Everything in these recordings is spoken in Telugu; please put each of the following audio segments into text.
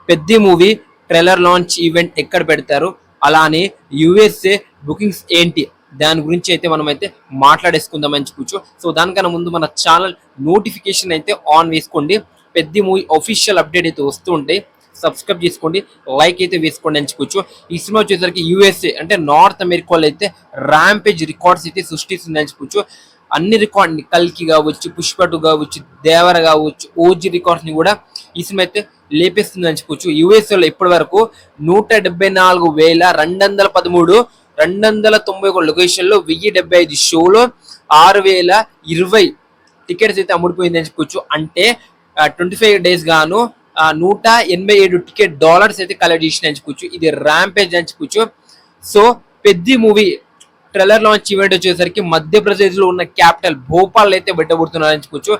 పెద్ద మూవీ ట్రైలర్ లాంచ్ ఈవెంట్ ఎక్కడ పెడతారు, అలానే యుఎస్ఏ బుకింగ్స్ ఏంటి, దాని గురించి అయితే మనం అయితే మాట్లాడేసుకుందాం అని చెప్పొచ్చు. సో దానికన్నా ముందు మన ఛానల్ నోటిఫికేషన్ అయితే ఆన్ వేసుకోండి. పెద్ద మూవీ అఫీషియల్ అప్డేట్ అయితే వస్తూ ఉంటాయి. సబ్స్క్రైబ్ చేసుకోండి, లైక్ అయితే వేసుకోండి అని చెప్పొచ్చు. ఈ సినిమా వచ్చేసరికి యుఎస్ఏ అంటే నార్త్ అమెరికాలో అయితే ర్యాంపేజ్ రికార్డ్స్ అయితే సృష్టిస్తుంది అని చెప్పొచ్చు. అన్ని రికార్డ్ కల్కి కావచ్చు, పుష్ప 2 కావచ్చు, దేవర కావచ్చు, ఓజీ రికార్డ్స్ ని కూడా ఈ సినిమా అయితే లేపేస్తుంది అని చెప్పొచ్చు. యుఎస్ఏలో ఇప్పటి వరకు 174,213 291 లొకేషన్లో 1075 షోలో 6,020 టికెట్స్ అయితే అమ్ముడిపోయింది అని చెప్పొచ్చు. అంటే 25 డేస్ గాను 187 టికెట్ డాలర్స్ అయితే కలెక్ట్ చేసిన అని చెప్పొచ్చు. ఇది ర్యాంపేజ్ అని చెప్పొచ్చు. సో పెద్ద మూవీ ట్రైలర్ లాంచ్ ఈవెంట్ వచ్చేసరికి మధ్యప్రదేశ్ లో ఉన్న క్యాపిటల్ భోపాల్ అయితే పెట్టబడుతున్నారని చెప్పొచ్చు.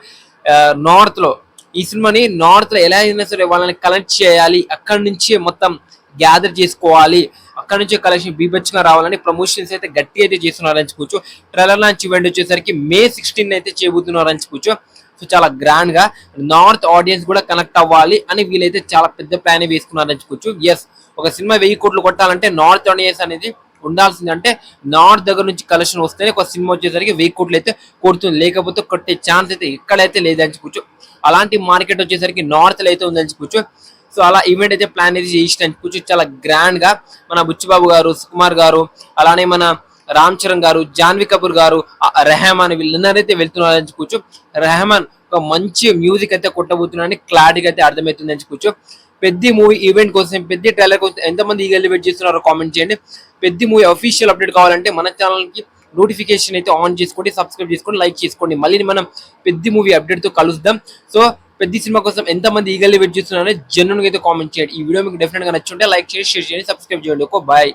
నార్త్ లో ఈ సినిమాని నార్త్ లో ఎలా అయినా సరే వాళ్ళని కలెక్ట్ చేయాలి, అక్కడి నుంచి మొత్తం గ్యాదర్ చేసుకోవాలి, అక్కడ నుంచి కలెక్షన్ బీభత్సంగా రావాలని ప్రమోషన్స్ అయితే గట్టి అయితే చేస్తున్నారని చెప్పొచ్చు. ట్రైలర్ లాంచ్ ఈవెంట్ వచ్చేసరికి May 16 అయితే చేయబోతున్నారని చెప్పొచ్చు. సో చాలా గ్రాండ్ గా నార్త్ ఆడియన్స్ కూడా కనెక్ట్ అవ్వాలి అని వీళ్ళైతే చాలా పెద్ద ప్లాన్ వేసుకున్నారని చెప్పొచ్చు. ఎస్, ఒక సినిమా 1000 కోట్లు కొట్టాలంటే నార్త్ ఆడియన్స్ అనేది ఉండాల్సింది. అంటే నార్త్ దగ్గర నుంచి కలెక్షన్ వస్తేనే ఒక సినిమా వచ్చేసరికి 1000 కోట్లు అయితే కొడుతుంది, లేకపోతే కొట్టే ఛాన్స్ అయితే ఎక్కడైతే లేదని చెప్పొచ్చు. అలాంటి మార్కెట్ వచ్చేసరికి నార్త్ లో అయితే ఉందని చెప్పొచ్చు. సో అలా ఈవెంట్ అయితే ప్లాన్ అయితే చేసిన చెప్పొచ్చు. చాలా గ్రాండ్ గా మన బుచ్చిబాబు గారు, సుకుమార్ గారు, అలానే మన రామ్ చరణ్ గారు, జాన్వీ కపూర్ గారు, రెహమాన్ వీళ్ళందరైతే వెళ్తున్నారని చెప్పొచ్చు. రెహమాన్ ఒక మంచి మ్యూజిక్ అయితే కొట్టబోతున్నారని క్లారిటీగా అయితే అర్థమవుతుందని చెప్పొచ్చు. పెద్ద మూవీ ఈవెంట్ కోసం, పెద్ద ట్రైలర్ కోసం ఎంతమంది ఈగర్లీ వెయిట్ చేస్తున్నారో కామెంట్ చేయండి. పెద్ద మూవీ అఫీషియల్ అప్డేట్ కావాలంటే మన ఛానల్ కి నోటిఫికేషన్ అయితే ఆన్ చేసుకోండి, సబ్స్క్రైబ్ చేసుకోండి, లైక్ చేసుకోండి. మళ్ళీ మనం పెద్ద మూవీ అప్డేట్ తో కలుద్దాం. సో పెద్ద సినిమా కోసం ఎంతమంది ఈగర్లీ వెయిట్ చేస్తున్నారో జెన్యున్ గా అయితే కామెంట్ చేయండి. ఈ వీడియో మీకు డెఫినెట్ గా నచ్చుంటే లైక్ చేయండి, షేర్ చేయండి, సబ్స్క్రైబ్ చేయండి. Okay, bye.